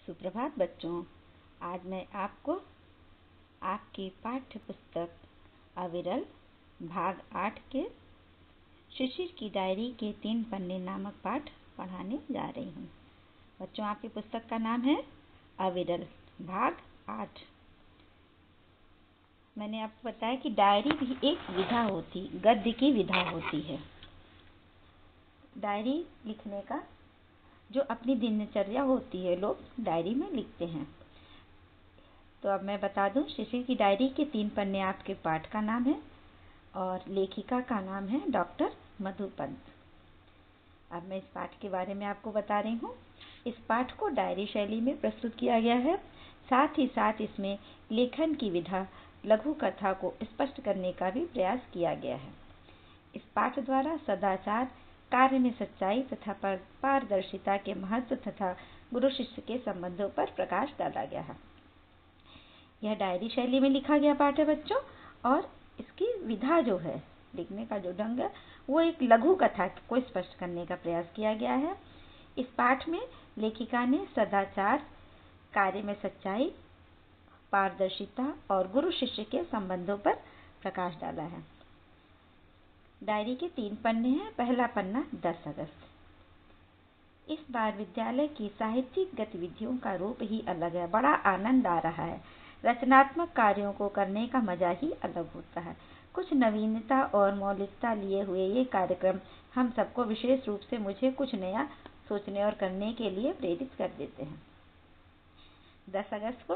सुप्रभात बच्चों। आज मैं आपको आपकी पाठ्य पुस्तक अविरल भाग 8 के शिशिर की डायरी के 3 पन्ने नामक पाठ पढ़ाने जा रही हूँ। बच्चों, आपकी पुस्तक का नाम है अविरल भाग 8। मैंने आपको बताया कि डायरी भी एक विधा होती, गद्य की विधा होती है। डायरी लिखने का जो अपनी दिनचर्या होती है, लोग डायरी में लिखते हैं। तो अब मैं बता दूं, शिशिर की डायरी के 3 पन्ने आपके पाठ का नाम है और लेखिका का नाम है डॉक्टर मधु पंत। अब मैं इस पाठ के बारे में आपको बता रही हूँ। इस पाठ को डायरी शैली में प्रस्तुत किया गया है। साथ ही साथ इसमें लेखन की विधा, लघु कथा को स्पष्ट करने का भी प्रयास किया गया है। इस पाठ द्वारा सदाचार, कार्य में सच्चाई तथा पारदर्शिता के महत्व तथा गुरु शिष्य के संबंधों पर प्रकाश डाला गया है। यह डायरी शैली में लिखा गया पाठ है बच्चों, और इसकी विधा जो है, लिखने का जो ढंग है, वो एक लघु कथा को स्पष्ट करने का प्रयास किया गया है। इस पाठ में लेखिका ने सदाचार, कार्य में सच्चाई, पारदर्शिता और गुरु शिष्य के संबंधों पर प्रकाश डाला है। डायरी के 3 पन्ने हैं। पहला पन्ना 10 अगस्त। इस बार विद्यालय की साहित्यिक गतिविधियों का रूप ही अलग है। बड़ा आनंद आ रहा है। रचनात्मक कार्यों को करने का मजा ही अलग होता है। कुछ नवीनता और मौलिकता लिए हुए ये कार्यक्रम हम सबको विशेष रूप से मुझे कुछ नया सोचने और करने के लिए प्रेरित कर देते हैं। 10 अगस्त को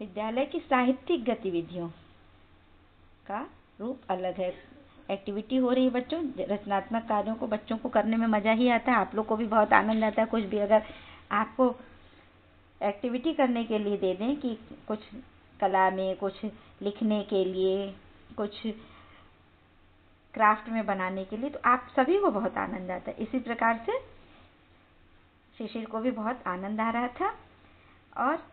विद्यालय की साहित्यिक गतिविधियों का रूप अलग है। एक्टिविटी हो रही है बच्चों। रचनात्मक कार्यों को बच्चों को करने में मजा ही आता है। आप लोग को भी बहुत आनंद आता है। कुछ भी अगर आपको एक्टिविटी करने के लिए दे दें कि कुछ कला में, कुछ लिखने के लिए, कुछ क्राफ्ट में बनाने के लिए, तो आप सभी को बहुत आनंद आता है। इसी प्रकार से शिशिर को भी बहुत आनंद आ रहा था और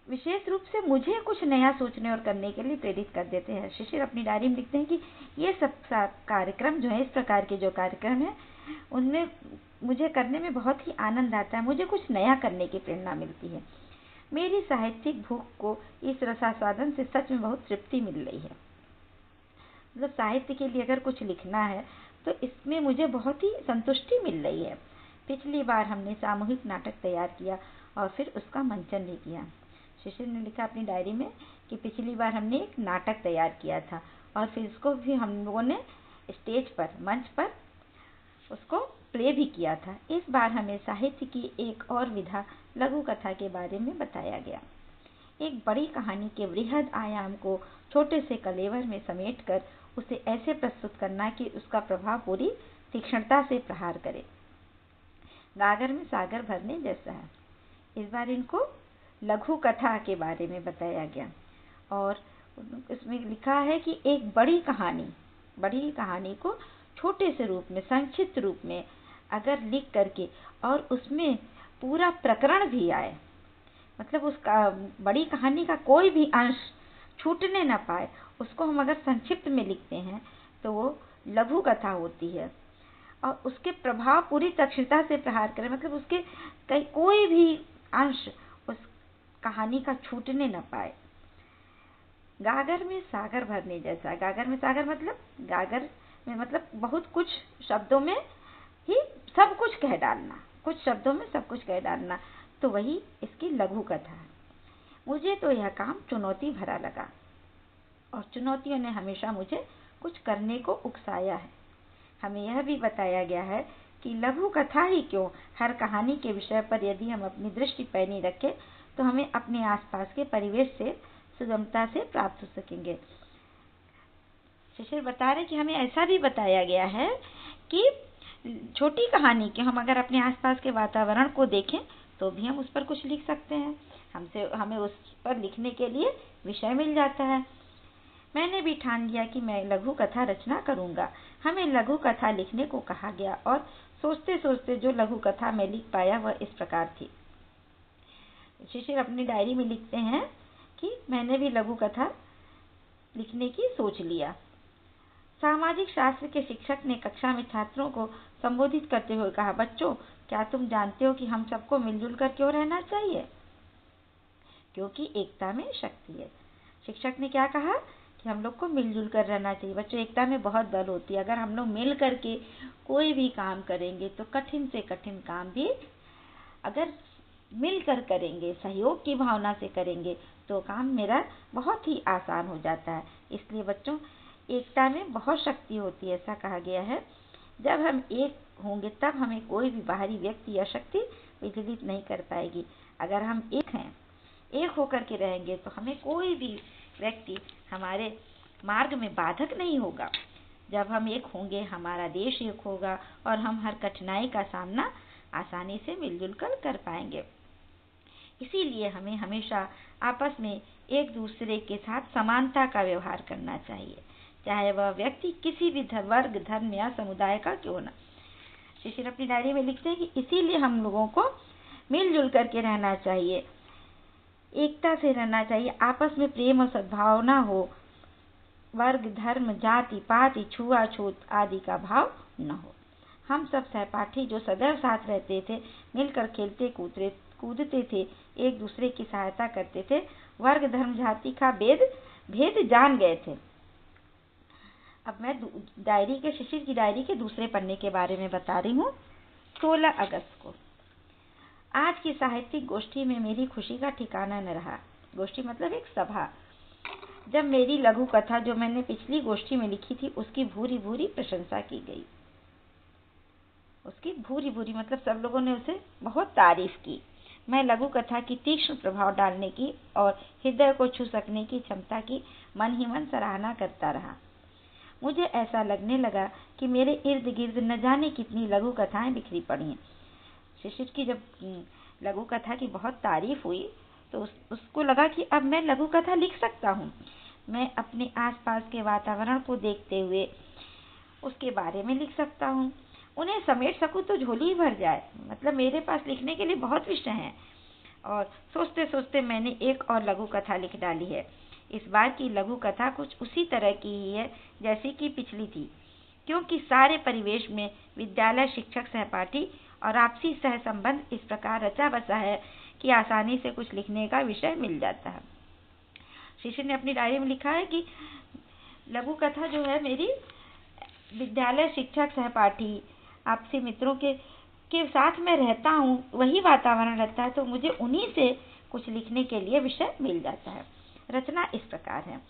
विशेष रूप से मुझे कुछ नया सोचने और करने के लिए प्रेरित कर देते हैं। शिशिर अपनी डायरी में लिखते हैं कि ये सब कार्यक्रम जो है, इस प्रकार के जो कार्यक्रम है, उनमें मुझे करने में बहुत ही आनंद आता है। मुझे कुछ नया करने की प्रेरणा मिलती है। मेरी साहित्यिक भूख को इस रसास्वादन से सच में बहुत तृप्ति मिल रही है। मतलब साहित्य के लिए अगर कुछ लिखना है तो इसमें मुझे बहुत ही संतुष्टि मिल रही है। पिछली बार हमने सामूहिक नाटक तैयार किया और फिर उसका मंचन भी किया। शिशिर ने लिखा अपनी डायरी में कि पिछली बार हमने एक नाटक तैयार किया था और फिर उसको भी हम लोगों ने स्टेज पर, मंच पर उसको प्ले भी किया था। इस बार हमें साहित्य की एक और विधा, लघु कथा के बारे में बताया गया। एक बड़ी कहानी के वृहद आयाम को छोटे से कलेवर में समेटकर उसे ऐसे प्रस्तुत करना कि उसका प्रभाव पूरी तीक्ष्णता से प्रहार करे। गागर में सागर भरने जैसा है। इस बार इनको लघु कथा के बारे में बताया गया और इसमें लिखा है कि एक बड़ी कहानी को छोटे से रूप में, संक्षिप्त रूप में अगर लिख करके और उसमें पूरा प्रकरण भी आए, मतलब उसका बड़ी कहानी का कोई भी अंश छूटने न पाए, उसको हम अगर संक्षिप्त में लिखते हैं तो वो लघु कथा होती है। और उसके प्रभाव पूरी तीक्ष्णता से प्रहार करें, मतलब उसके कोई भी अंश उस कहानी का छूटने न पाए। गागर में सागर भरने जैसा। गागर में सागर मतलब, गागर में मतलब बहुत कुछ शब्दों में ही सब कुछ कह डालना, कुछ शब्दों में सब कुछ कह डालना, तो वही इसकी लघु कथा है। मुझे तो यह काम चुनौती भरा लगा और चुनौतियों ने हमेशा मुझे कुछ करने को उकसाया है। हमें यह भी बताया गया है कि लघु कथा ही क्यों, हर कहानी के विषय पर यदि हम अपनी दृष्टि पैनी रखें तो हमें अपने आसपास के परिवेश से सुगमता से प्राप्त हो सकेंगे। शिशिर बता रहे कि हमें ऐसा भी बताया गया है कि छोटी कहानी के हम अगर अपने आसपास के वातावरण को देखें तो भी हम उस पर कुछ लिख सकते हैं। हमें उस पर लिखने के लिए विषय मिल जाता है। मैंने भी ठान लिया कि मैं लघु कथा रचना करूंगा। हमें लघु कथा लिखने को कहा गया और सोचते सोचते जो लघु कथा मैं लिख पाया वह इस प्रकार थी। शिशिर अपनी डायरी में लिखते हैं कि मैंने भी लघु कथा लिखने की सोच लिया। सामाजिक शास्त्र के शिक्षक ने कक्षा में छात्रों को संबोधित करते हुए कहा, बच्चों, क्या तुम जानते हो कि हम सबको मिलजुल कर क्यों रहना चाहिए? क्योंकि एकता में शक्ति है। शिक्षक ने क्या कहा कि हम लोग को मिलजुल कर रहना चाहिए। बच्चों, एकता में बहुत बल होती है। अगर हम लोग मिल करके कोई भी काम करेंगे तो कठिन से कठिन काम भी अगर मिलकर करेंगे, सहयोग की भावना से करेंगे, तो काम मेरा बहुत ही आसान हो जाता है। इसलिए बच्चों, एकता में बहुत शक्ति होती है। ऐसा कहा गया है, जब हम एक होंगे तब हमें कोई भी बाहरी व्यक्ति या शक्ति विचलित नहीं कर पाएगी। अगर हम एक हैं, एक होकर के रहेंगे, तो हमें कोई भी व्यक्ति हमारे मार्ग में बाधक नहीं होगा। जब हम एक होंगे, हमारा देश एक होगा और हम हर कठिनाई का सामना आसानी से मिलजुल कर पाएंगे। इसीलिए हमें हमेशा आपस में एक दूसरे के साथ समानता का व्यवहार करना चाहिए, चाहे वह व्यक्ति किसी भी वर्ग, धर्म या समुदाय का क्यों न। शिशिर अपनी डायरी में लिखते हैं कि इसीलिए हम लोगों को मिलजुल करके रहना चाहिए, एकता से रहना चाहिए, आपस में प्रेम और सद्भावना हो, वर्ग, धर्म, जाति, पाति, छुआछूत आदि का भाव न हो। हम सब सहपाठी जो सदैव साथ रहते थे, मिलकर खेलते कूदते थे, एक दूसरे की सहायता करते थे, वर्ग, धर्म, जाति का भेद जान गए थे। अब मैं शिशिर की डायरी के दूसरे पन्ने के बारे में बता रही हूँ। 16 अगस्त को आज की साहित्यिक गोष्ठी में मेरी खुशी का ठिकाना न रहा। गोष्ठी मतलब एक सभा। जब मेरी लघु कथा जो मैंने पिछली गोष्ठी में लिखी थी, उसकी भूरी भूरी प्रशंसा की गई। उसकी भूरी भूरी मतलब सब लोगों ने उसे बहुत तारीफ की। मैं लघु कथा की तीक्ष्ण प्रभाव डालने की और हृदय को छू सकने की क्षमता की मन ही मन सराहना करता रहा। मुझे ऐसा लगने लगा कि मेरे इर्द गिर्द न जाने कितनी लघु कथाएं बिखरी पड़ी हैं। शिशिर की जब लघु कथा की बहुत तारीफ हुई तो उसको लगा कि अब मैं लघु कथा लिख सकता हूँ। मैं अपने आसपास के वातावरण को देखते हुए उसके बारे में लिख सकता हूँ। उन्हें समेट सकूँ तो झोली ही भर जाए। मतलब मेरे पास लिखने के लिए बहुत विषय हैं। और सोचते सोचते मैंने एक और लघु कथा लिख डाली है। इस बार की लघु कथा कुछ उसी तरह की ही है जैसी कि पिछली थी, क्योंकि सारे परिवेश में विद्यालय, शिक्षक, सहपाठी और आपसी सह संबंध इस प्रकार रचा बसा है कि आसानी से कुछ लिखने का विषय मिल जाता है। शिशिर ने अपनी डायरी में लिखा है कि लघु कथा जो है मेरी विद्यालय, शिक्षक, सहपाठी, आपसी मित्रों के साथ में रहता हूँ, वही वातावरण रहता है, तो मुझे उन्हीं से कुछ लिखने के लिए विषय मिल जाता है। रचना इस प्रकार है।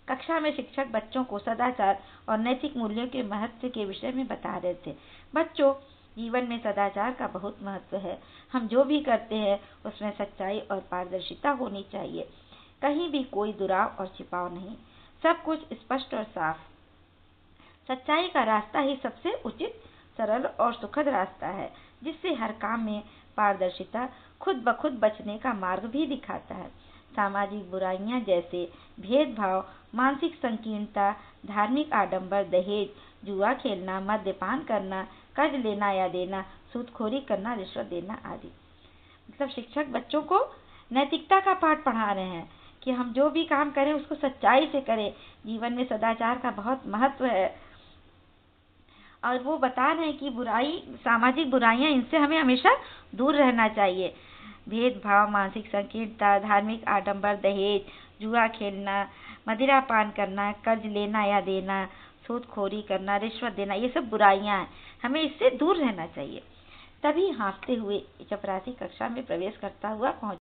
कक्षा में शिक्षक बच्चों को सदाचार और नैतिक मूल्यों के महत्व के विषय में बता रहे थे। बच्चों, जीवन में सदाचार का बहुत महत्व है। हम जो भी करते हैं उसमें सच्चाई और पारदर्शिता होनी चाहिए। कहीं भी कोई दुराव और छिपाव नहीं, सब कुछ स्पष्ट और साफ। सच्चाई का रास्ता ही सबसे उचित, सरल और सुखद रास्ता है, जिससे हर काम में पारदर्शिता खुद ब खुद बचने का मार्ग भी दिखाता है। सामाजिक बुराइयां जैसे भेदभाव, मानसिक संकीर्णता, धार्मिक आडंबर, दहेज, जुआ खेलना, मद्यपान करना, कर्ज लेना या देना, सूदखोरी करना, रिश्वत देना आदि। मतलब शिक्षक बच्चों को नैतिकता का पाठ पढ़ा रहे हैं कि हम जो भी काम करें उसको सच्चाई से करें। जीवन में सदाचार का बहुत महत्व है और वो बता रहे हैं कि सामाजिक बुराइयां, इनसे हमें हमेशा दूर रहना चाहिए। भेदभाव, मानसिक संकीर्णता, धार्मिक आडंबर, दहेज, जुआ खेलना, मदिरा पान करना, कर्ज लेना या देना, सूदखोरी करना, रिश्वत देना, ये सब बुराइयां हैं, हमें इससे दूर रहना चाहिए। तभी हाँफते हुए चपरासी कक्षा में प्रवेश करता हुआ पहुंचा।